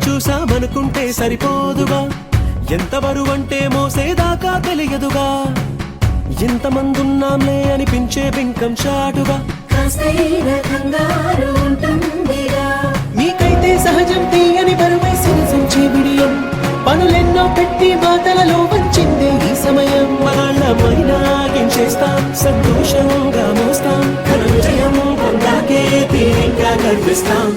చూసామనుకుంటే సరిపోదుగా, ఎంత బరువంటే మోసేదాకా తెలియదుగా, ఇంతమందున్నాంలే అనిపించే బింకం చాటుగా మీకైతే సహజం తీయని బరువై సిరసించే బిడియం, పనులెన్నో పెట్టి మాటలలో వచ్చిందే ఈ సమయం. వాళ్ళమైనా గించేస్తాం, సంతోషంగా మోస్తాం, ఘన విజయం పొందాకే తీరిగ్గా కనిపిస్తాం.